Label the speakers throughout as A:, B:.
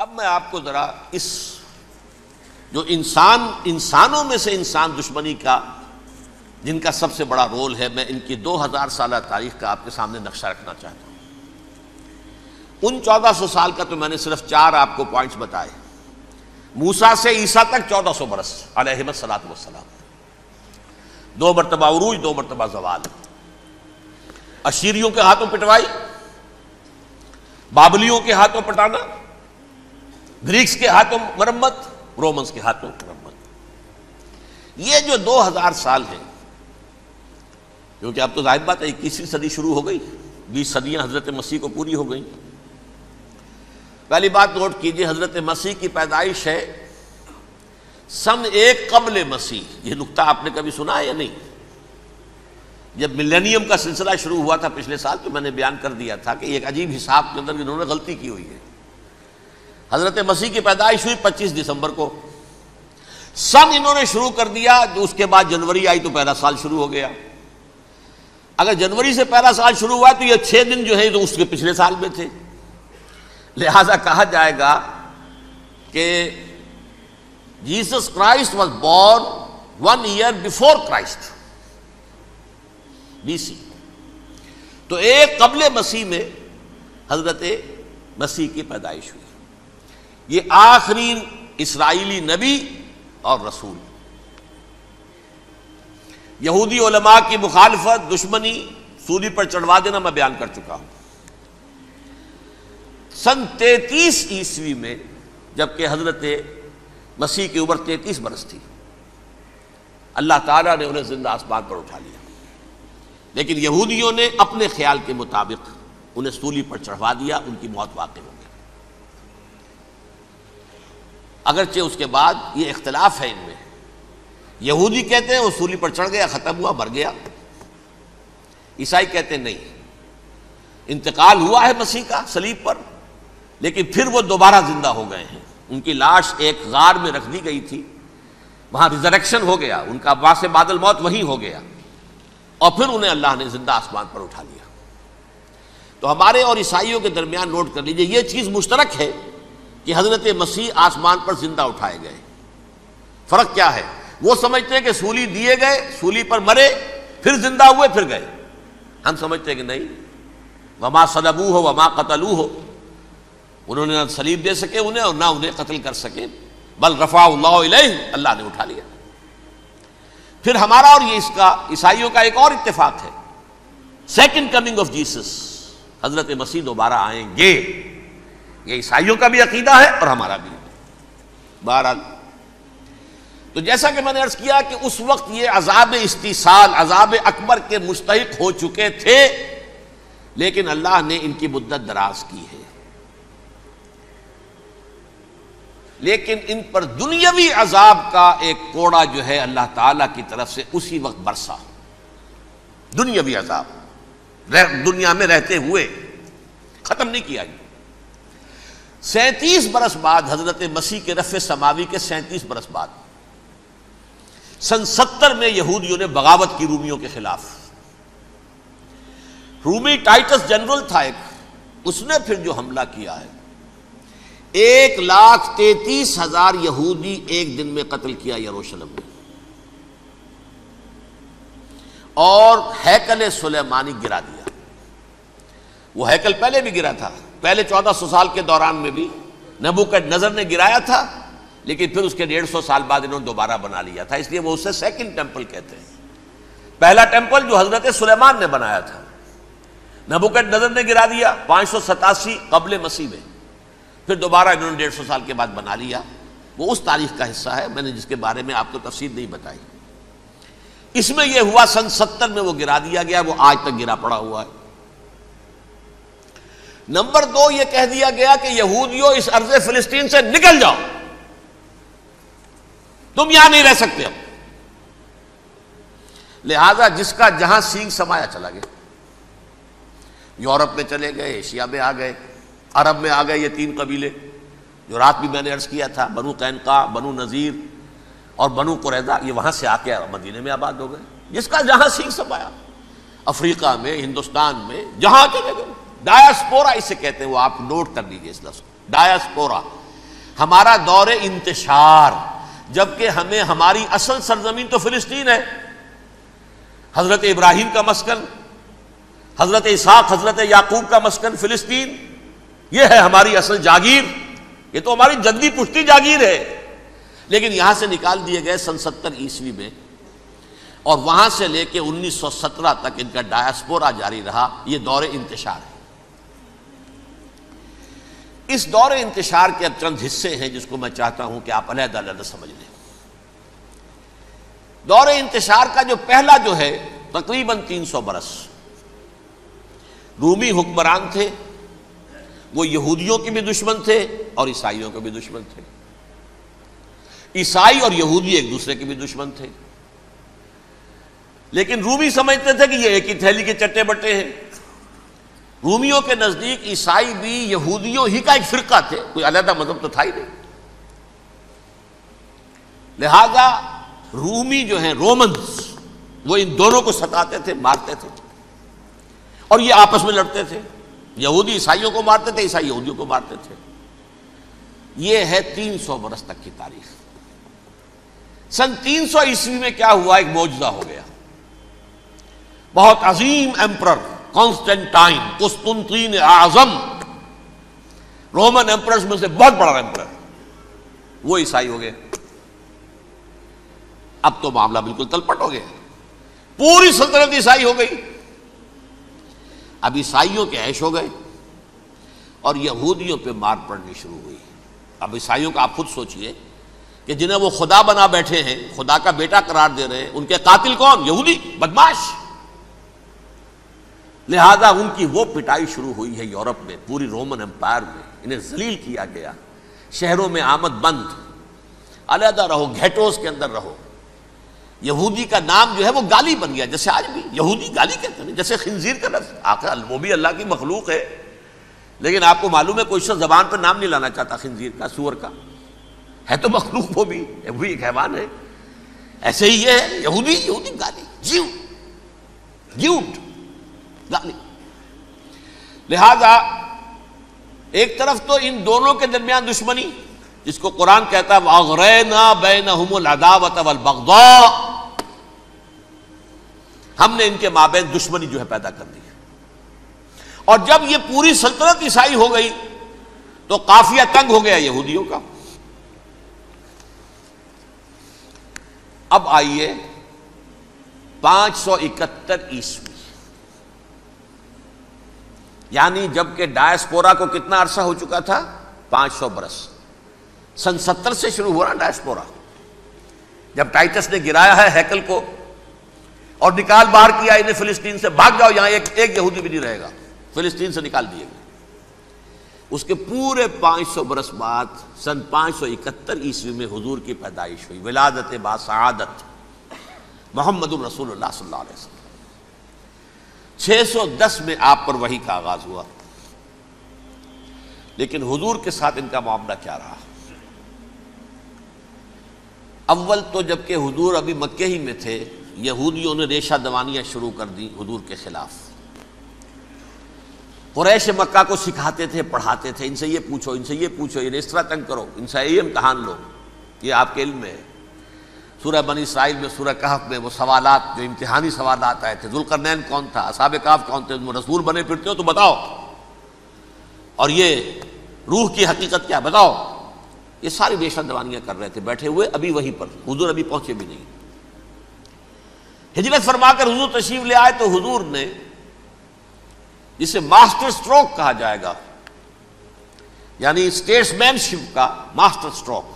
A: اب میں آپ کو ذرا اس جو انسانوں میں سے انسان دشمنی کا جن کا سب سے بڑا رول ہے، میں ان کی 2000 سالہ تاریخ کا آپ کے سامنے نقشہ رکھنا چاہتا ہوں۔ ان 1400 سال کا تو میں نے صرف 4 آپ کو پوائنٹس بتائے۔ موسیٰ سے عیسیٰ تک 1400 برس علیہم الصلاۃ والسلام، 2 مرتبہ عروج، 2 مرتبہ زوال، اشیریوں کے ہاتھوں پٹوائی، بابلیوں کے ہاتھوں پٹانا، گریکس کے ہاتھوں مرمت، رومنز کے ہاتھوں مرمت۔ یہ جو 2000 سال ہیں، کیونکہ اب تو ظاہر بات ہے 21ویں صدی شروع ہو گئی، 20 صدیاں حضرت مسیح کو پوری ہو گئیں۔ پہلی بات نوٹ کیجئے، حضرت مسیح کی پیدائش ہے سن 1 قبل مسیح۔ یہ نقطہ آپ نے کبھی سنا ہے یا نہیں؟ جب ملینیم کا سلسلہ شروع ہوا تھا پچھلے سال، تو میں نے بیان کر دیا تھا کہ ایک عجیب حساب کے اندر انہوں نے غلطی کی ہوئی ہے۔ حضرت مسیح کی پیدائش ہوئی 25 دسمبر کو، سن انہوں نے شروع کر دیا، جو اس کے بعد جنوری آئی تو پہلا سال شروع ہو گیا۔ اگر جنوری سے پہلا سال شروع ہوا تو یہ 6 دن جو ہے تو اس کے پچھلے سال میں تھے، لہذا کہا جائے گا کہ Jesus Christ was born 1 year before Christ, BC۔ تو 1 قبل مسیح میں حضرت مسیح کی پیدائش ہوئی۔ یہ آخری اسرائیلی نبی اور رسول۔ یہودی علماء کی مخالفت، دشمنی، سولی پر چڑھوا دینا میں بیان کر چکا ہوں۔ سن 33 عیسوی میں، جبکہ حضرت مسیح کی عمر 33 برس تھی، اللہ تعالیٰ نے انہیں زندہ آسمان پر اٹھا لیا، لیکن یہودیوں نے اپنے خیال کے مطابق انہیں سولی پر چڑھوا دیا، ان کی موت واقع ہو گئی۔ اگرچہ اس کے بعد یہ اختلاف ہے ان میں، یہودی کہتے ہیں وہ سولی پر چڑھ گیا، ختم ہوا، مر گیا۔ عیسائی کہتے ہیں نہیں، انتقال ہوا ہے مسیح کا صلیب پر، لیکن پھر وہ دوبارہ زندہ ہو گئے ہیں۔ ان کی لاش ایک غار میں رکھ دی گئی تھی، وہاں ریزریکشن ہو گیا، ان کا باعث بعد الموت وہیں ہو گیا، اور پھر انہیں اللہ نے زندہ آسمان پر اٹھا لیا۔ تو ہمارے اور عیسائیوں کے درمیان نوٹ کر لیجئے، یہ چیز مشترک ہے کہ حضرت مسیح آسمان پر زندہ اٹھائے گئے۔ فرق کیا ہے؟ وہ سمجھتے ہیں کہ سولی دیے گئے، سولی پر مرے، پھر زندہ ہوئے، پھر گئے۔ ہم سمجھتے ہیں کہ نہیں، وما صلبوہ وما قتلوہ، انہوں نے نہ صلیب دے سکے انہیں اور نہ انہیں قتل کر سکے، بل رفع اللہ الیہ، اللہ نے اٹھا لیا۔ پھر ہمارا اور یہ اس کا عیسائیوں کا ایک اور اتفاق ہے، سیکنڈ کمنگ آف جیسس، حضرت مسیح دوبارہ آئیں گے۔ یہ عیسائیوں کا بھی عقیدہ ہے اور ہمارا بھی۔ بہرحال تو جیسا کہ میں نے عرض کیا کہ اس وقت یہ عذاب استیصال، عذاب اکبر کے مستحق ہو چکے تھے، لیکن اللہ نے ان کی مدت دراز کی ہے، لیکن ان پر دنیاوی عذاب کا ایک کوڑا جو ہے اللہ تعالیٰ کی طرف سے اسی وقت برسا۔ دنیاوی عذاب دنیا میں رہتے ہوئے ختم نہیں کیا گیا۔ 37 برس بعد، حضرت مسیح کے رفع سماوی کے 37 برس بعد، سن 70 میں یہودیوں نے بغاوت کی رومیوں کے خلاف۔ رومی ٹائٹس جنرل تھا ایک، اس نے پھر جو حملہ کیا ہے، 1,33,000 یہودی ایک دن میں قتل کیا یروشلم میں، اور ہیکل سلیمانی گرا دیا۔ وہ ہیکل پہلے بھی گرا تھا، پہلے 1400 سال کے دوران میں بھی نبوکدنضر نے گرایا تھا، لیکن پھر اس کے 150 سال بعد انہوں نے دوبارہ بنا لیا تھا، اس لیے وہ اسے سیکنڈ ٹیمپل کہتے ہیں۔ پہلا ٹیمپل جو حضرت سلیمان نے بنایا تھا، نبوکدنضر نے گرا دیا 587 قبل مسیح میں، پھر دوبارہ انہوں نے 150 سال کے بعد بنا لیا۔ وہ اس تاریخ کا حصہ ہے، میں نے جس کے بارے میں آپ کو تفصیل نہیں بتائی۔ اس میں یہ ہوا سن 70 میں وہ گرا دیا گیا، وہ آج تک گرا پڑا ہوا ہے۔ نمبر 2، یہ کہہ دیا گیا کہ یہودیوں اس ارض فلسطین سے نکل جاؤ، تم یہاں نہیں رہ سکتے اب۔ لہذا جس کا جہاں سینگ سمایا چلا گیا، یورپ میں چلے گئے، ایشیا میں آ گئے، عرب میں آ گئے۔ یہ 3 قبیلے جو رات بھی میں نے عرض کیا تھا، بنو قینقاع، بنو نذیر اور بنو قریظہ، یہ وہاں سے آ کے مدینے میں آباد ہو گئے، جس کا جہاں سینگ سمایا۔ افریقہ میں، ہندوستان میں، جہاں چلے گئے۔ ڈایاسپورا اسے کہتے ہیں، وہ آپ نوٹ کر لیجیے اس لفظ کو، ڈایاسپورا، ہمارا دور انتشار، جبکہ ہمیں ہماری اصل سرزمین تو فلسطین ہے، حضرت ابراہیم کا مسکن، حضرت اسحاق حضرت یعقوب کا مسکن فلسطین، یہ ہے ہماری اصل جاگیر، یہ تو ہماری جدی پشتی جاگیر ہے، لیکن یہاں سے نکال دیے گئے سن 70 عیسوی میں، اور وہاں سے لے کے 1917 تک ان کا ڈایاسپورا جاری رہا۔ یہ دور انتشار ہے۔ اس دور انتشار کے اب چند حصے ہیں جس کو میں چاہتا ہوں کہ آپ علیحدہ علیحدہ سمجھ لیں۔ دور انتشار کا جو پہلا جو ہے تقریباً 300 برس رومی حکمران تھے، وہ یہودیوں کے بھی دشمن تھے اور عیسائیوں کے بھی دشمن تھے، عیسائی اور یہودی ایک دوسرے کے بھی دشمن تھے، لیکن رومی سمجھتے تھے کہ یہ ایک ہی تھیلی کے چٹے بٹے ہیں۔ رومیوں کے نزدیک عیسائی بھی یہودیوں ہی کا ایک فرقہ تھے، کوئی علیحدہ مذہب تو تھا ہی نہیں، لہذا رومی جو ہیں رومنز وہ ان دونوں کو ستاتے تھے، مارتے تھے، اور یہ آپس میں لڑتے تھے، یہودی عیسائیوں کو مارتے تھے، عیسائی یہودیوں کو مارتے تھے۔ یہ ہے 300 برس تک کی تاریخ۔ سن 300 عیسوی میں کیا ہوا؟ ایک معجزہ ہو گیا۔ بہت عظیم ایمپرر کانسٹینٹائن، قسطنطین اعظم، رومن ایمپررز میں سے بہت بڑا ایمپرر، وہ عیسائی ہو گئے۔ اب تو معاملہ بالکل تلپٹ ہو گیا، پوری سلطنت عیسائی ہو گئی۔ اب عیسائیوں کے عیش ہو گئے اور یہودیوں پہ مار پڑنی شروع ہوئی۔ اب عیسائیوں کا آپ خود سوچئے کہ جنہیں وہ خدا بنا بیٹھے ہیں، خدا کا بیٹا قرار دے رہے ہیں، ان کے قاتل کون؟ یہودی بدماش۔ لہذا ان کی وہ پٹائی شروع ہوئی ہے یورپ میں، پوری رومن امپائر میں، انہیں ذلیل کیا گیا، شہروں میں آمد بند، علیحدہ رہو، گھیٹوز کے اندر رہو۔ یہودی کا نام جو ہے وہ گالی بن گیا، جیسے آج بھی یہودی گالی کہتے ہیں، جیسے خنزیر کا لفظ، آخر وہ بھی اللہ کی مخلوق ہے، لیکن آپ کو معلوم ہے کوئی شخص زبان پر نام نہیں لانا چاہتا خنزیر کا، سور کا، ہے تو مخلوق، وہ بھی ایک حیوان ہے۔ ایسے ہی یہ ہے یہودی گالی، جیوٹ گالی۔ لہذا ایک طرف تو ان دونوں کے درمیان دشمنی، جس کو قرآن کہتا ہے وَأَغْرَيْنَا بَيْنَهُمُ الْعَدَاوَةَ وَالْبَغْضَاءَ، ہم نے ان کے مابین دشمنی جو ہے پیدا کر دی۔ اور جب یہ پوری سلطنت عیسائی ہو گئی تو قافیہ تنگ ہو گیا یہودیوں کا۔ اب آئیے 571 عیسوی، یعنی جب کہ ڈایاسپورا کو کتنا عرصہ ہو چکا تھا؟ 500 برس۔ سن 70 سے شروع ہوا نا ڈایاسپورا، جب ٹائٹس نے گرایا ہے ہیکل کو اور نکال باہر کیا انہیں فلسطین سے، بھاگ جاؤ یہاں ایک یہودی بھی نہیں رہے گا، فلسطین سے نکال دیے گئے۔ اس کے پورے 500 برس بعد سن 571 عیسوی میں حضور کی پیدائش ہوئی، ولادت باسعادت محمد الرسول اللہ صلی اللہ علیہ وسلم۔ 610 میں آپ پر وحی کا آغاز ہوا، لیکن حضور کے ساتھ ان کا معاملہ کیا رہا؟ اول تو جب کہ حضور ابھی مکے ہی میں تھے، یہودیوں نے ریشہ دوانیاں شروع کر دی حضور کے خلاف۔ قریش مکہ کو سکھاتے تھے، پڑھاتے تھے، ان سے یہ پوچھو، ان سے یہ پوچھو، انہیں اس طرح تنگ کرو، ان سے یہ امتحان لو، یہ آپ کے علم میں ہے۔ سورہ بنی اسرائیل میں، سورہ کہف میں وہ سوالات، جو امتحانی سوالات آئے تھے، ذوالقرنین کون تھا، اصحاب کہف کون تھے، تم رسول بنے پھرتے ہو تو بتاؤ، اور یہ روح کی حقیقت کیا بتاؤ۔ یہ ساری ریشہ دوانیاں کر رہے تھے بیٹھے ہوئے، ابھی وہیں پر حضور ابھی پہنچے بھی نہیں۔ ہجرت فرما کر حضور تشریف لے آئے تو حضور نے، جسے ماسٹر سٹروک کہا جائے گا، یعنی اسٹیٹس مین شپ کا ماسٹر سٹروک،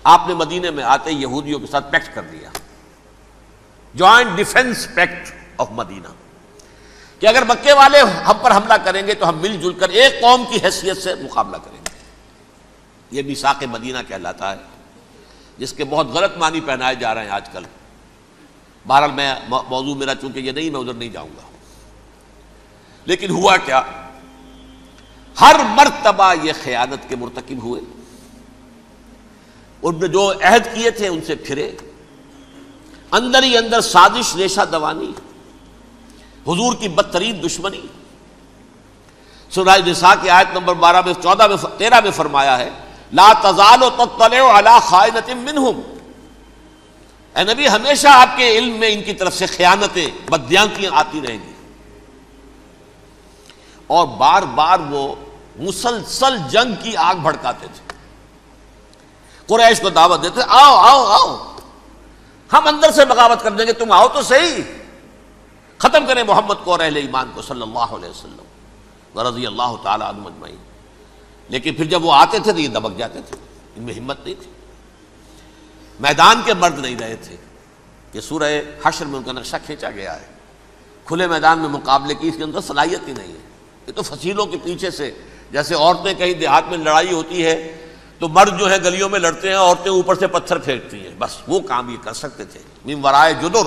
A: آپ نے مدینے میں آتے یہودیوں کے ساتھ پیکٹ کر دیا، جوائنٹ ڈیفنس پیکٹ آف مدینہ، کہ اگر مکے والے ہم پر حملہ کریں گے تو ہم مل جل کر ایک قوم کی حیثیت سے مقابلہ کریں گے۔ یہ میثاق مدینہ کہلاتا ہے، جس کے بہت غلط معنی پہنائے جا رہے ہیں آج کل۔ بہرحال میں موضوع میرا چونکہ یہ نہیں، میں ادھر نہیں جاؤں گا۔ لیکن ہوا کیا؟ ہر مرتبہ یہ خیانت کے مرتکب ہوئے، ان نے جو عہد کیے تھے ان سے پھرے، اندر ہی اندر سازش، ریشہ دوانی، حضور کی بدترین دشمنی۔ سورہ نساء کی آیت نمبر 12 میں 14 میں 13 میں فرمایا ہے لا تزال تطلع علی خائنۃ منہم، اے نبی ہمیشہ آپ کے علم میں ان کی طرف سے خیانتیں، بددیانتیاں آتی رہیں گی. اور بار بار وہ مسلسل جنگ کی آگ بھڑکاتے تھے. قریش کو دعوت دیتے، آؤ آؤ آؤ ہم اندر سے بغاوت کر دیں گے، تم آؤ تو صحیح، ختم کریں محمد کو اور اہل ایمان کو صلی اللہ علیہ وسلم ورضی اللہ تعالی عنہم اجمعین. لیکن پھر جب وہ آتے تھے تو یہ دبک جاتے تھے، ان میں ہمت نہیں تھی، میدان کے مرد نہیں رہے تھے. یہ سورہ حشر میں ان کا نقشہ کھینچا گیا ہے. کھلے میدان میں مقابلے کی اس کے اندر صلاحیت ہی نہیں ہے. یہ تو فصیلوں کے پیچھے سے، جیسے عورتیں کہیں دیہات میں لڑائی ہوتی ہے تو مرد جو ہے گلیوں میں لڑتے ہیں، عورتیں اوپر سے پتھر پھینکتی ہیں، بس وہ کام یہ کر سکتے تھے. من ورائے جدر،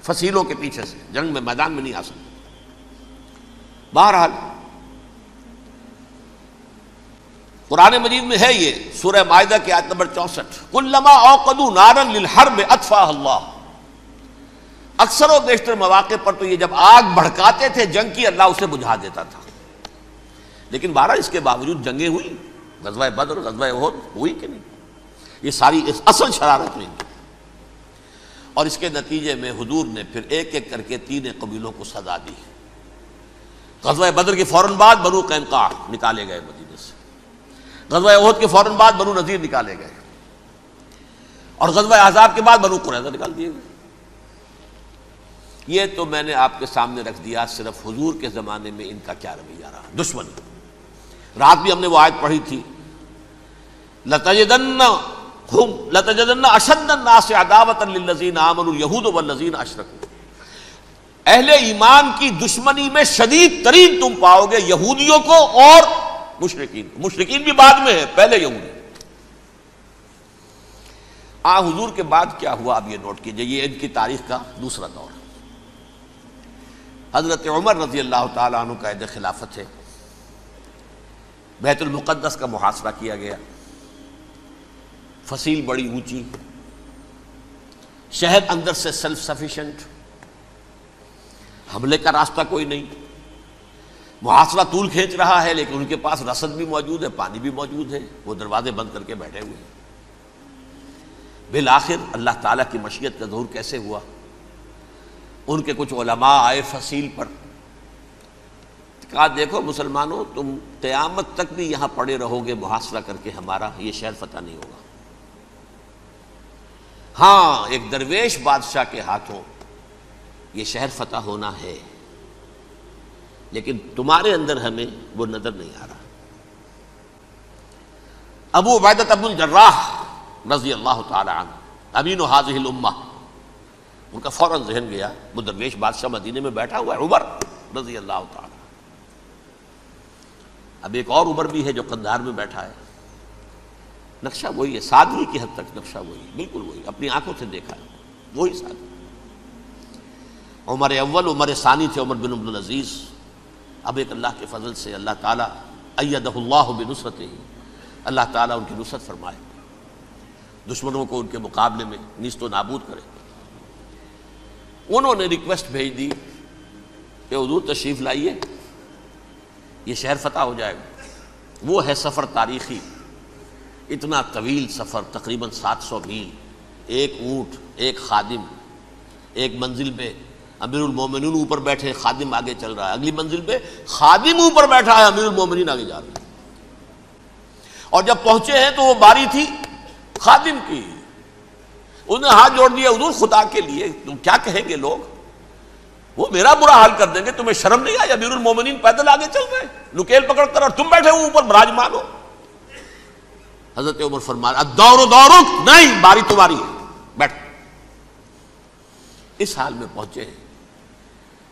A: فصیلوں کے پیچھے سے، جنگ میں میدان میں نہیں آ سکتے. بہرحال قرآن مجید میں ہے یہ سورہ مائدہ کی آیت نمبر 64، کلما اوقدوا نارا للحرب اطفاها اللہ. اکثر و بیشتر مواقع پر تو یہ جب آگ بھڑکاتے تھے جنگ کی، اللہ اسے بجھا دیتا تھا. لیکن بہرحال اس کے باوجود جنگیں ہوئی، غزوہ بدر، غزوہ احد ہوئی کہ نہیں؟ یہ ساری اصل شرارت ہوئی. اور اس کے نتیجے میں حضور نے پھر ایک ایک کر کے 3 قبیلوں کو سزا دی. غزوہ بدر کے فوراً بعد بنو قینقاع نکالے گئے مدینے سے، غزوہ احد کے فوراً بعد بنو نذیر نکالے گئے، اور غزوہ احزاب کے بعد بنو قریظہ نکال دیے گئے. یہ تو میں نے آپ کے سامنے رکھ دیا صرف حضور کے زمانے میں ان کا کیا رویہ رہا. دشمن، رات بھی ہم نے وہ آیت پڑھی تھی، لَتَجِدَنَّ أَشَدَّ النَّاسِ عَدَاوَةً لِلَّذِينَ آمَنُوا الْيَهُودُ وَالَّذِينَ أَشْرَكُوا. اہل ایمان کی دشمنی میں شدید ترین تم پاؤ گے یہودیوں کو اور مشرکین. مشرکین بھی بعد میں ہے، پہلے یہودی. حضور کے بعد کیا ہوا اب یہ نوٹ کیجئے، یہ ان کی تاریخ کا دوسرا دور. حضرت عمر رضی اللہ تعالیٰ عنہ کا عہد خلافت ہے. بیت المقدس کا محاصرہ کیا گیا، فصیل بڑی اونچی، شہر اندر سے سیلف سفیشینٹ، حملے کا راستہ کوئی نہیں. محاصرہ طول کھینچ رہا ہے لیکن ان کے پاس رسد بھی موجود ہے، پانی بھی موجود ہے، وہ دروازے بند کر کے بیٹھے ہوئے ہیں. بالآخر اللہ تعالیٰ کی مشیت کا ظہور کیسے ہوا؟ ان کے کچھ علماء آئے فصیل پر، کہا دیکھو مسلمانوں، تم قیامت تک بھی یہاں پڑے رہو گے محاصرہ کر کے ہمارا، یہ شہر فتح نہیں ہوگا. ہاں ایک درویش بادشاہ کے ہاتھوں یہ شہر فتح ہونا ہے، لیکن تمہارے اندر ہمیں وہ نظر نہیں آ رہا. ابو عبیدہ بن الجراح رضی اللہ تعالی عنہ، امین هذه الامہ، ان کا فوراً ذہن گیا وہ درویش بادشاہ مدینے میں بیٹھا ہوا ہے عمر رضی اللہ تعالی. اب ایک اور عمر بھی ہے جو قندھار میں بیٹھا ہے. نقشہ وہی ہے، سادگی کی حد تک نقشہ وہی، بالکل وہی، اپنی آنکھوں سے دیکھا ہے وہی سادگی. عمر اول، عمر ثانی تھے عمر بن عبد العزیز. اب ایک اللہ کے فضل سے اللہ تعالیٰ ایدہ اللہ بنصرتہ، اللہ تعالیٰ ان کی نصرت فرمائے، دشمنوں کو ان کے مقابلے میں نیست و نابود کرے. انہوں نے ریکویسٹ بھیج دی کہ حضور تشریف لائیے، یہ شہر فتح ہو جائے گا. وہ ہے سفر تاریخی، اتنا طویل سفر، تقریباً 700 میل، ایک اونٹ، ایک خادم، ایک منزل پہ امیر المومنین اوپر بیٹھے، خادم آگے چل رہا ہے، اگلی منزل پہ خادم اوپر بیٹھا ہے، امیر المومنین آگے جا رہے ہیں. اور جب پہنچے ہیں تو وہ باری تھی خادم کی. انہوں نے ہاتھ جوڑ دیا، حضور خدا کے لیے تم کیا کہیں گے لوگ، وہ میرا برا حال کر دیں گے، تمہیں شرم نہیں آئی؟ امیر المومنین پیدل آگے چل رہے ہیں نکیل پکڑ کر، اور تم بیٹھے ہو اوپر براجمان ہو. حضرت عمر فرمایا الدور دورک، نہیں باری تمہاری ہے، بیٹھ. اس حال میں پہنچے ہیں.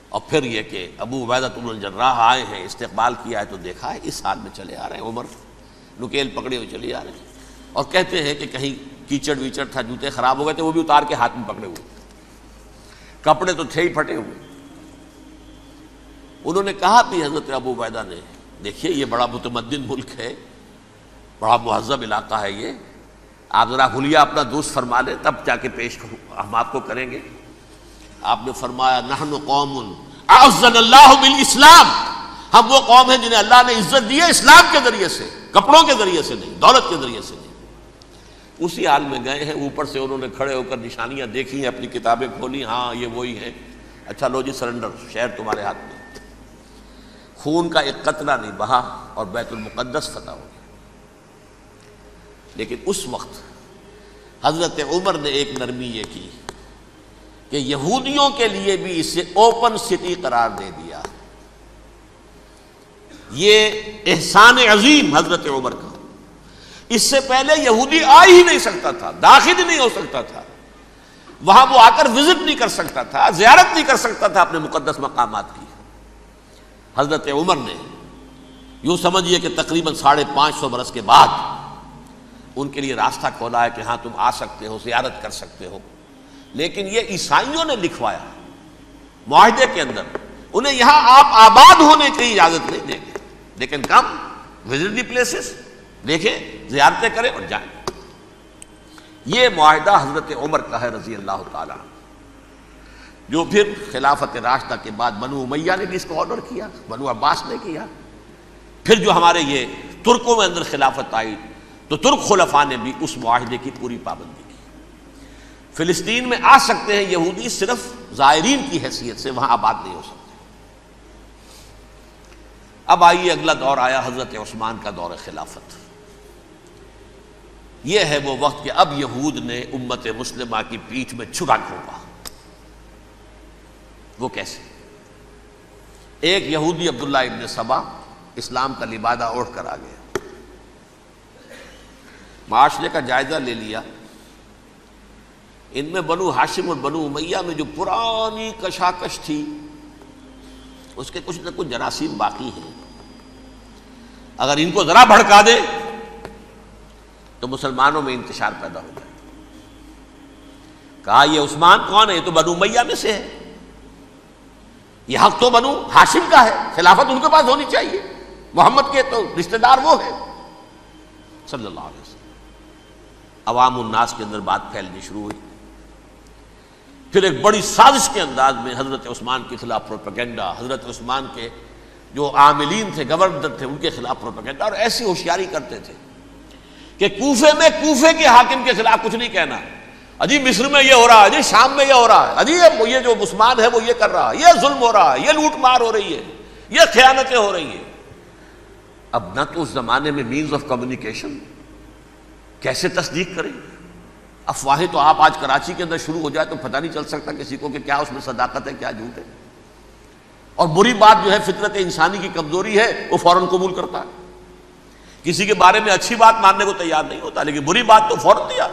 A: اور پھر یہ کہ ابو عبیدہ بن الجراح آئے ہیں، استقبال کیا ہے تو دیکھا ہے اس حال میں چلے آ رہے ہیں. عمر نکیل پکڑے ہوئے چلے آ رہے ہیں، اور کہتے ہیں کہ کہیں کیچڑ ویچڑ تھا، جوتے خراب ہو گئے تھے، وہ بھی اتار کے ہاتھ میں پکڑے ہوئے، کپڑے تو تھے ہی پھٹے ہوئے. انہوں نے کہا بھی حضرت ابو عبیدہ نے، دیکھیے یہ بڑا متمدن ملک ہے، بڑا مہذب علاقہ ہے، یہ آپ ذرا حلیہ اپنا دوست فرما لیں تب جا کے پیش ہم آپ کو کریں گے. آپ نے فرمایا نحن قوم اعزنا اللہ بالاسلام، ہم وہ قوم ہیں جنہیں اللہ نے عزت دی ہے اسلام کے ذریعے سے. کپڑوں کے ذریعے سے نہیں، دولت کے ذریعے سے نہیں۔ اسی حال میں گئے ہیں، اوپر سے انہوں نے کھڑے ہو کر نشانیاں دیکھی ہیں، اپنی کتابیں کھولی، ہاں یہ وہی ہیں، اچھا لو جی سرنڈر، شہر تمہارے ہاتھ میں۔ خون کا ایک قطرہ نہیں بہا اور بیت المقدس فتح ہو گیا۔ لیکن اس وقت حضرت عمر نے ایک نرمی یہ کی کہ یہودیوں کے لیے بھی اسے اوپن سٹی قرار دے دیا۔ یہ احسان عظیم حضرت عمر کا، اس سے پہلے یہودی آ ہی نہیں سکتا تھا، داخل ہی نہیں ہو سکتا تھا، وہاں وہ آ کر وزٹ نہیں کر سکتا تھا، زیارت نہیں کر سکتا تھا اپنے مقدس مقامات کی۔ حضرت عمر نے یوں سمجھیے کہ تقریباً 550 برس کے بعد ان کے لیے راستہ کھولا ہے کہ ہاں تم آ سکتے ہو، زیارت کر سکتے ہو۔ لیکن یہ عیسائیوں نے لکھوایا معاہدے کے اندر، انہیں یہاں آپ آباد ہونے کی اجازت نہیں دیں گے، لیکن کم وزٹ دی پلیسز، دیکھیں زیارتیں کریں اور جائیں۔ یہ معاہدہ حضرت عمر کا ہے رضی اللہ تعالیٰ، جو پھر خلافت راشدہ کے بعد بنو امیہ نے بھی اس کو آنر کیا، بنو عباس نے کیا، پھر جو ہمارے یہ ترکوں میں اندر خلافت آئی تو ترک خلفاء نے بھی اس معاہدے کی پوری پابندی کی۔ فلسطین میں آ سکتے ہیں یہودی صرف زائرین کی حیثیت سے، وہاں آباد نہیں ہو سکتے۔ اب آئیے اگلا دور آیا حضرت عثمان کا دور خلافت۔ یہ ہے وہ وقت کہ اب یہود نے امت مسلمہ کی پیٹھ میں چھرا گھونپا۔ وہ کیسے؟ ایک یہودی عبداللہ ابن سبا اسلام کا لبادہ اوڑھ کر آ گیا، معاشرے کا جائزہ لے لیا، ان میں بنو ہاشم اور بنو امیہ میں جو پرانی کشاکش تھی اس کے کچھ نہ کچھ جراثیم باقی ہیں، اگر ان کو ذرا بھڑکا دے تو مسلمانوں میں انتشار پیدا ہو جائے۔ کہا یہ عثمان کون ہے؟ یہ تو بنو امیہ میں سے ہے، یہ حق تو بنو ہاشم کا ہے، خلافت ان کے پاس ہونی چاہیے، محمد کے تو رشتہ دار وہ ہے صلی اللہ علیہ وسلم۔ عوام الناس کے اندر بات پھیلنی شروع ہوئی، پھر ایک بڑی سازش کے انداز میں حضرت عثمان کے خلاف پروپیگنڈا، حضرت عثمان کے جو عاملین تھے، گورنر تھے، ان کے خلاف پروپیگنڈا، اور ایسی ہوشیاری کرتے تھے کہ کوفے میں کوفے کے حاکم کے خلاف کچھ نہیں کہنا، اجی مصر میں یہ ہو رہا ہے، اجی شام میں یہ ہو رہا ہے، اجی یہ جو عثمان ہے وہ یہ کر رہا ہے، یہ ظلم ہو رہا ہے، یہ لوٹ مار ہو رہی ہے، یہ خیانتیں ہو رہی ہیں۔ اب نہ تو اس زمانے میں مینز آف کمیونیکیشن، کیسے تصدیق کریں؟ افواہیں تو آپ آج کراچی کے اندر شروع ہو جائے تو پتہ نہیں چل سکتا کسی کو کہ کیا اس میں صداقت ہے کیا جھوٹ ہے، اور بری بات جو ہے فطرت انسانی کی کمزوری ہے وہ فوراً قبول کرتا ہے، کسی کے بارے میں اچھی بات ماننے کو تیار نہیں ہوتا لیکن بری بات تو فوراً تیار۔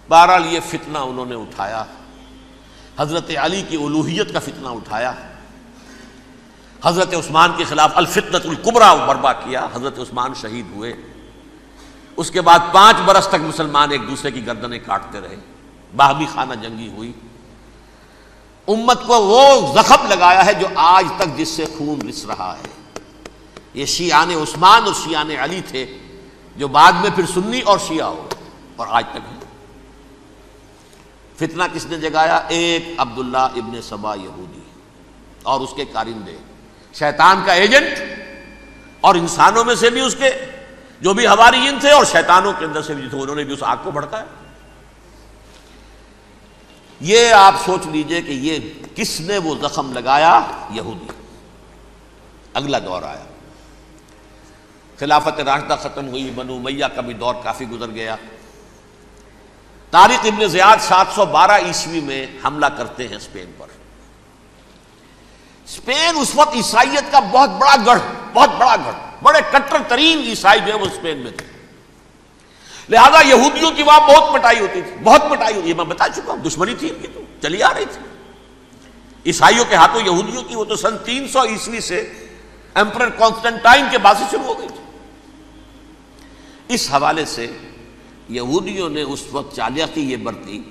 A: بہرحال یہ فتنہ انہوں نے اٹھایا، حضرت علی کی الوہیت کا فتنہ اٹھایا، حضرت عثمان کے خلاف الفتنۃ الکبریٰ برپا کیا، حضرت عثمان شہید ہوئے۔ اس کے بعد 5 برس تک مسلمان ایک دوسرے کی گردنیں کاٹتے رہے، باہمی خانہ جنگی ہوئی، امت کو وہ زخم لگایا ہے جو آج تک جس سے خون رس رہا ہے۔ یہ شیعان عثمان اور شیعان علی تھے جو بعد میں پھر سنی اور شیعہ ہو اور آج تک ہے۔ فتنہ کس نے جگایا؟ ایک عبداللہ ابن سبا یہودی اور اس کے کارندے، شیطان کا ایجنٹ، اور انسانوں میں سے بھی اس کے جو بھی حواریین تھے اور شیطانوں کے اندر سے بھی تھے، انہوں نے بھی اس آگ کو بھڑکایا۔ یہ آپ سوچ لیجئے کہ یہ کس نے وہ زخم لگایا؟ یہودی۔ اگلا دور آیا، خلافت راشدہ ختم ہوئی، بنو امیہ کا بھی دور کافی گزر گیا۔ طارق ابن زیاد 712 عیسوی میں حملہ کرتے ہیں اسپین پر۔ اسپین اس وقت عیسائیت کا بہت بڑا گڑھ، بڑے کٹر ترین عیسائی جو ہے وہ اسپین میں تھے، لہذا یہودیوں کی وہاں بہت پٹائی ہوتی تھی، بہت پٹائی ہوتی، یہ میں بتا چکا ہوں، دشمنی تھی ان کی تو چلی آ رہی تھی عیسائیوں کے ہاتھوں یہودیوں کی، وہ تو سن 300 عیسوی سے ایمپرر کانسٹنٹائن کے بعد سے شروع ہو گئی تھی۔ اس حوالے سے یہودیوں نے اس وقت چالاکی یہ برتی،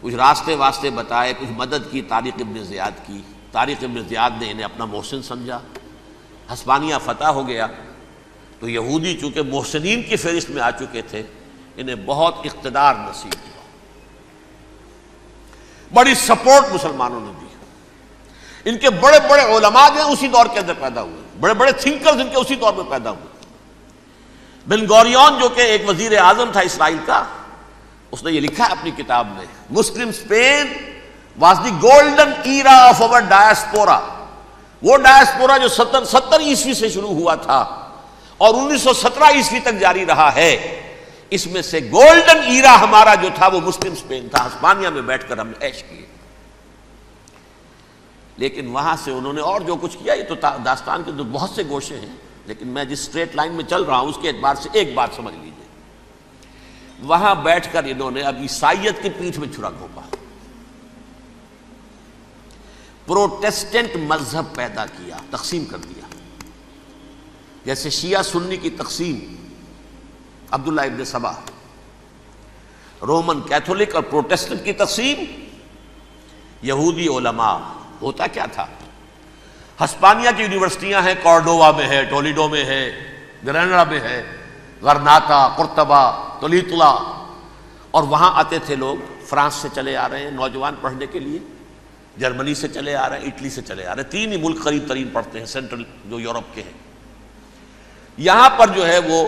A: کچھ راستے واسطے بتائے، کچھ مدد کی طارق ابن زیاد کی۔ طارق ابن زیاد نے انہیں اپنا محسن سمجھا، ہسپانیہ فتح ہو گیا تو یہودی چونکہ محسنین کی فہرست میں آ چکے تھے، انہیں بہت اقتدار نصیب ہوا، بڑی سپورٹ مسلمانوں نے دی۔ ان کے بڑے بڑے علماء جو ہیں اسی دور کے اندر پیدا ہوئے، بڑے بڑے تھنکرز ان کے اسی دور میں پیدا ہوئے۔ بن گوریون جو کہ ایک وزیر اعظم تھا اسرائیل کا، اس نے یہ لکھا ہے اپنی کتاب میں، Muslim Spain was the golden era of our diaspora. وہ ڈائسپورا جو 70 عیسوی سے شروع ہوا تھا اور 1917 عیسوی تک جاری رہا ہے، اس میں سے گولڈن ایرا ہمارا جو تھا وہ مسلم اسپین تھا. ہسپانیہ میں بیٹھ کر ہم نے عیش کیے. لیکن وہاں سے انہوں نے اور جو کچھ کیا، یہ تو داستان کے تو بہت سے گوشے ہیں، لیکن میں جس اسٹریٹ لائن میں چل رہا ہوں اس کے اعتبار سے ایک بات سمجھ لیجیے. وہاں بیٹھ کر انہوں نے اب عیسائیت کی پیٹھ میں چھرا گھونپا، پروٹیسٹنٹ مذہب پیدا کیا، تقسیم کر دیا. جیسے شیعہ سنی کی تقسیم، عبداللہ ابن سبا، رومن کیتھولک اور پروٹیسٹنٹ کی تقسیم، یہودی علماء. ہوتا کیا تھا؟ ہسپانیہ کی یونیورسٹیاں ہیں، کارڈووا میں ہے، ٹولیڈو میں ہے، گریناڈا میں ہے، غرناطہ، قرطبہ، تولیتلا، اور وہاں آتے تھے لوگ. فرانس سے چلے آ رہے ہیں نوجوان پڑھنے کے لیے، جرمنی سے چلے آ رہے ہیں، اٹلی سے چلے آ رہے ہیں. 3 ہی ملک قریب ترین پڑھتے ہیں سینٹرل جو یورپ کے ہیں. یہاں پر جو ہے وہ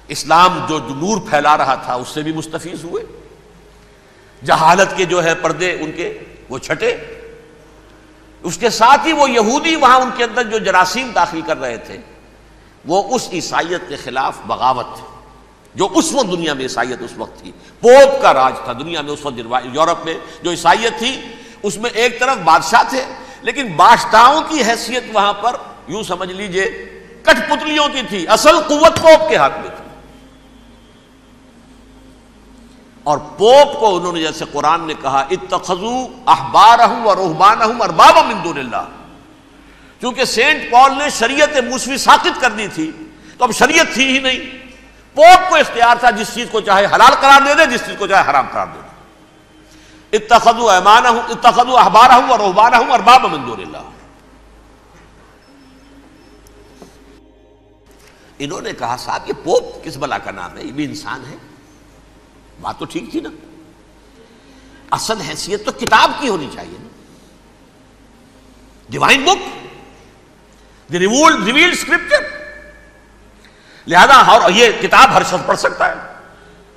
A: اسلام جو نور پھیلا رہا تھا اس سے بھی مستفیض ہوئے. جہالت کے جو ہے پردے ان کے وہ چھٹے. اس کے ساتھ ہی وہ یہودی وہاں ان کے اندر جو جراثیم داخل کر رہے تھے وہ اس عیسائیت کے خلاف بغاوت، جو اس وقت دنیا میں عیسائیت اس وقت تھی. پوپ کا راج تھا دنیا میں اس وقت. یورپ میں جو عیسائیت تھی اس میں ایک طرف بادشاہ تھے، لیکن بادشاہوں کی حیثیت وہاں پر یوں سمجھ لیجئے کٹ پتلیوں کی تھی. اصل قوت پوپ کے ہاتھ میں تھی. اور پوپ کو انہوں نے جیسے قرآن نے کہا اتخذوا احبارهم ورهبانهم اربابا من دون اللہ، چونکہ سینٹ پال نے شریعت موسوی ساقط کر دی تھی تو اب شریعت تھی ہی نہیں. پوپ کو اختیار تھا جس چیز کو چاہے حلال قرار دے دے، جس چیز کو چاہے حرام قرار دے دے. اتخذوا احبارهم ورهبانهم اربابا من دون اللہ. انہوں نے کہا صاحب یہ پوپ کس بلا کا نام ہے، یہ بھی انسان ہے. بات تو ٹھیک تھی نا. اصل حیثیت تو کتاب کی ہونی چاہیے نا، ڈیوائن بک، دی ریویلڈ اسکرپچر. لہذا اور یہ کتاب ہر شخص پڑھ سکتا ہے.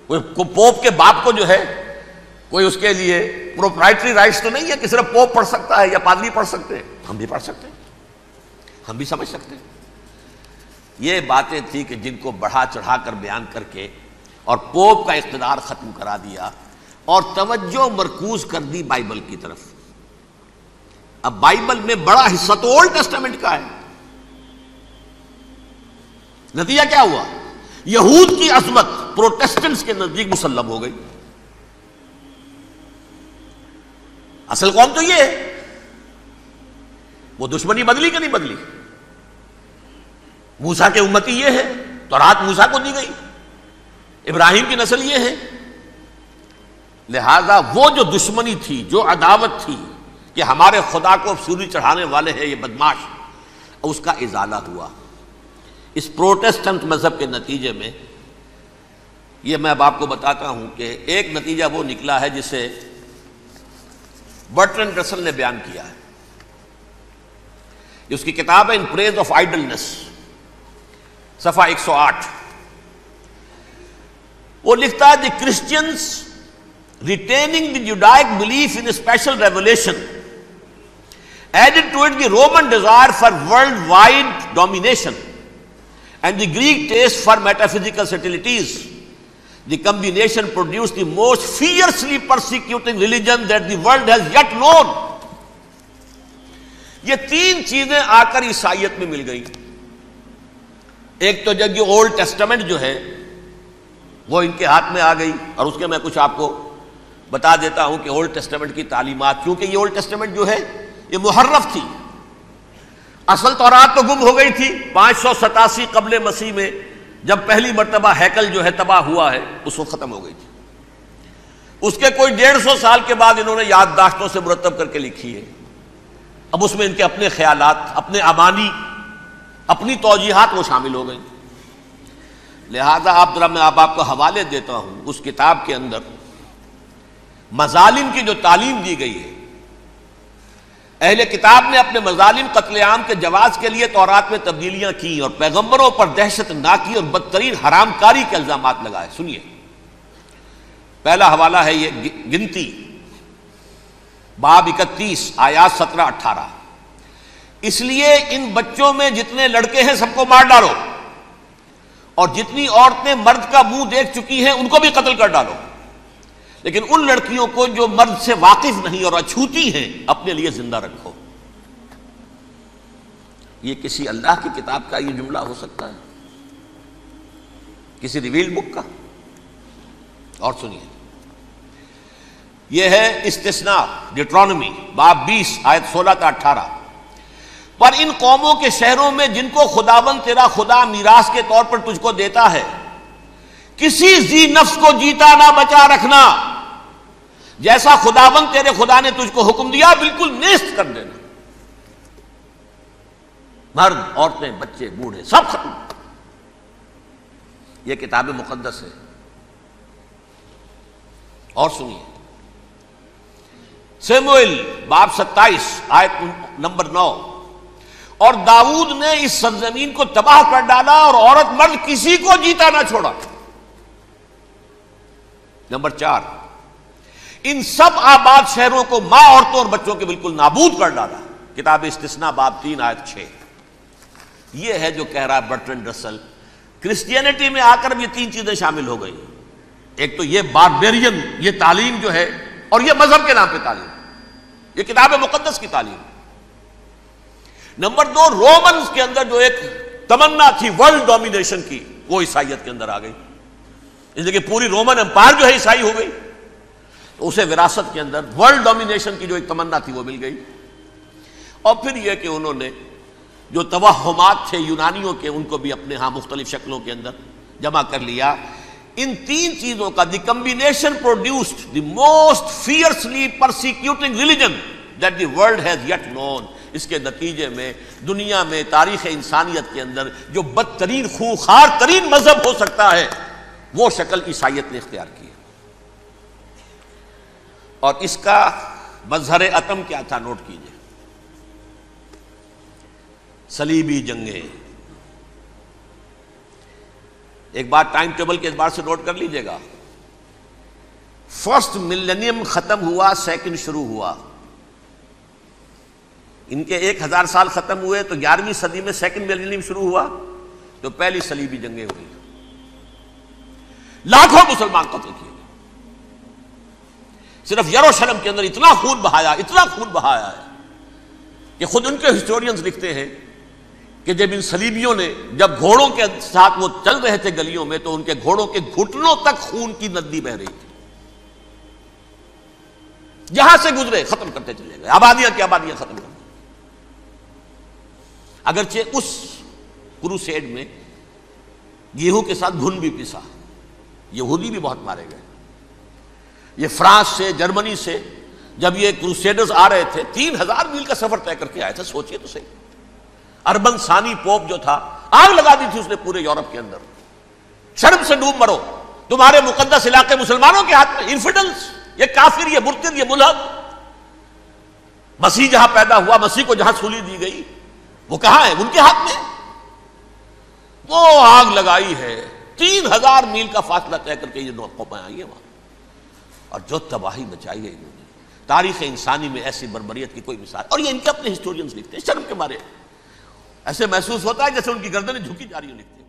A: کوئی پوپ کے باپ کو جو ہے کوئی اس کے لیے پروپرائٹری رائٹس تو نہیں ہے کہ صرف پوپ پڑھ سکتا ہے یا پادری پڑھ سکتے ہیں. ہم بھی پڑھ سکتے ہیں، ہم بھی سمجھ سکتے ہیں. یہ باتیں تھی کہ جن کو بڑھا چڑھا کر بیان کر کے اور پوپ کا اقتدار ختم کرا دیا اور توجہ مرکوز کر دی بائبل کی طرف. اب بائبل میں بڑا حصہ تو اولڈ ٹیسٹامنٹ کا ہے. نتیجہ کیا ہوا؟ یہود کی عظمت پروٹیسٹنٹس کے نزدیک مسلم ہو گئی. اصل قوم تو یہ ہے. وہ دشمنی بدلی کہ نہیں بدلی؟ موسیٰ کے امتی یہ ہے، تورات موسیٰ کو دی گئی، ابراہیم کی نسل یہ ہے. لہذا وہ جو دشمنی تھی، جو عداوت تھی کہ ہمارے خدا کو سوری چڑھانے والے ہیں یہ بدماش، اس کا ازالہ ہوا اس پروٹیسٹنٹ مذہب کے نتیجے میں. یہ میں اب آپ کو بتاتا ہوں کہ ایک نتیجہ وہ نکلا ہے جسے برٹرنڈ رسل نے بیان کیا ہے. اس کی کتاب ہے ان پریز آف آئیڈلنس، صفحہ 108. وہ لکھتا ہے the Christians retaining the Judaic belief in special revelation added to it the Roman desire for worldwide domination and the Greek taste for metaphysical subtleties. The combination produce the most fiercely persecuting religion that the world has yet known. یہ 3 چیزیں آ کر عیسائیت میں مل گئی. ایک تو جب یہ اولڈ ٹیسٹامنٹ جو ہے وہ ان کے ہاتھ میں آ گئی، اور اس کے میں کچھ آپ کو بتا دیتا ہوں کہ اولڈ ٹیسٹامنٹ کی تعلیمات، کیونکہ یہ اولڈ ٹیسٹامنٹ جو ہے یہ محرف تھی. اصل تورات تو گم ہو گئی تھی 587 قبل مسیح میں، جب پہلی مرتبہ ہیکل جو ہے تباہ ہوا ہے، اس وقت ختم ہو گئی تھی. اس کے کوئی 150 سال کے بعد انہوں نے یادداشتوں سے مرتب کر کے لکھی ہے. اب اس میں ان کے اپنے خیالات، اپنے امانی، اپنی توجیحات وہ شامل ہو گئیں. لہذا میں آپ کو حوالے دیتا ہوں اس کتاب کے اندر مظالم کی جو تعلیم دی گئی ہے اہل کتاب نے اپنے مظالم قتل عام کے جواز کے لیے تورات میں تبدیلیاں کی اور پیغمبروں پر دہشت ناکی اور بدترین حرام کاری کے الزامات لگائے. سنیے، پہلا حوالہ ہے یہ گنتی باب 31 آیات 17-18. اس لیے ان بچوں میں جتنے لڑکے ہیں سب کو مار ڈالو، اور جتنی عورتیں مرد کا منہ دیکھ چکی ہیں ان کو بھی قتل کر ڈالو، لیکن ان لڑکیوں کو جو مرد سے واقف نہیں اور اچھوتی ہیں اپنے لیے زندہ رکھو. یہ کسی اللہ کی کتاب کا یہ جملہ ہو سکتا ہے؟ کسی ریویل بک کا؟ اور سنیے، یہ ہے استثناء ڈیٹرانومی باب 20 آیت 16-18. پر ان قوموں کے شہروں میں جن کو خداوند تیرا خدا میراث کے طور پر تجھ کو دیتا ہے، کسی ذی نفس کو جیتا نہ بچا رکھنا، جیسا خداوند تیرے خدا نے تجھ کو حکم دیا بالکل نیست کر دینا. مرد، عورتیں، بچے، بوڑھے سب ختم. یہ کتاب مقدس ہے. اور سنیے، سیموئیل باب 27 آیت نمبر 9. اور داؤد نے اس سرزمین کو تباہ کر ڈالا اور عورت مرد کسی کو جیتا نہ چھوڑا. نمبر 4، ان سب آباد شہروں کو ماں، عورتوں اور بچوں کے بالکل نابود کر ڈالا. کتاب استثناء باب 3 آیت 6. یہ ہے جو کہہ رہا ہے برٹرنڈ رسل، کرسچینٹی میں آ کر اب یہ 3 چیزیں شامل ہو گئی. ایک تو یہ باربیرین یہ تعلیم جو ہے، اور یہ مذہب کے نام پہ تعلیم، یہ کتاب مقدس کی تعلیم. نمبر 2، رومنز کے اندر جو ایک تمنا تھی ورلڈ ڈومینیشن کی، وہ عیسائیت کے اندر آ گئی. اس لیے کہ پوری رومن امپائر جو ہے عیسائی ہو گئی، تو اسے وراثت کے اندر ورلڈ ڈومینیشن کی جو ایک تمنا تھی وہ مل گئی. اور پھر یہ کہ انہوں نے جو توہمات تھے یونانیوں کے، ان کو بھی اپنے ہاں مختلف شکلوں کے اندر جمع کر لیا. ان 3 چیزوں کا the combination produced the most fiercely persecuting religion that the world has yet known. اس کے نتیجے میں دنیا میں تاریخ انسانیت کے اندر جو بدترین خوخار ترین مذہب ہو سکتا ہے وہ شکل عیسائیت نے اختیار کی. اور اس کا مظہر عتم کیا تھا؟ نوٹ کیجئے، صلیبی جنگیں. ایک بات ٹائم ٹیبل کے اعتبار سے نوٹ کر لیجئے گا. فرسٹ ملینیم ختم ہوا، سیکنڈ شروع ہوا. ان کے 1000 سال ختم ہوئے تو 11ویں صدی میں سیکنڈ ملینیم شروع ہوا، تو پہلی صلیبی جنگیں ہوئی. لاکھوں مسلمان قتل کیے. صرف یروشلم کے اندر اتنا خون بہایا ہے کہ خود ان کے ہسٹورینز لکھتے ہیں کہ جب ان صلیبیوں نے جب گھوڑوں کے ساتھ وہ چل رہے تھے گلیوں میں، تو ان کے گھوڑوں کے گھٹنوں تک خون کی ندی بہہ رہی تھی. جہاں سے گزرے ختم کرتے چلے گئے، آبادیاں کی آبادیاں ختم کر دی. اگرچہ اس کروسیڈ میں گیہوں کے ساتھ گھن بھی پیسا، یہودی بھی بہت مارے گئے. یہ فرانس سے، جرمنی سے جب یہ کروسیڈرز آ رہے تھے، 3000 میل کا سفر طے کر کے آئے تھے. سوچئے تو صحیح. اربن ثانی پوپ جو تھا، آگ لگا دی تھی اس نے پورے یورپ کے اندر. شرم سے ڈوب مرو، تمہارے مقدس علاقے مسلمانوں کے ہاتھ میں. انفیڈلز، یہ کافر، یہ مرتد، یہ ملحد. مسیح جہاں پیدا ہوا، مسیح کو جہاں سولی دی گئی، وہ کہاں ہے؟ ان کے ہاتھ میں. وہ آگ لگائی ہے. 3000 میل کا فاصلہ طے کر کے یہ قومیں آئی ہیں وہاں، اور جو تباہی مچائی ہے انہوں نے. تاریخ انسانی میں ایسی بربریت کی کوئی مثال. اور یہ ان کے اپنے ہسٹورینز لکھتے ہیں. شرم کے مارے ایسے محسوس ہوتا ہے جیسے ان کی گردنیں جھکی جا رہی ہوں. لکھتے ہیں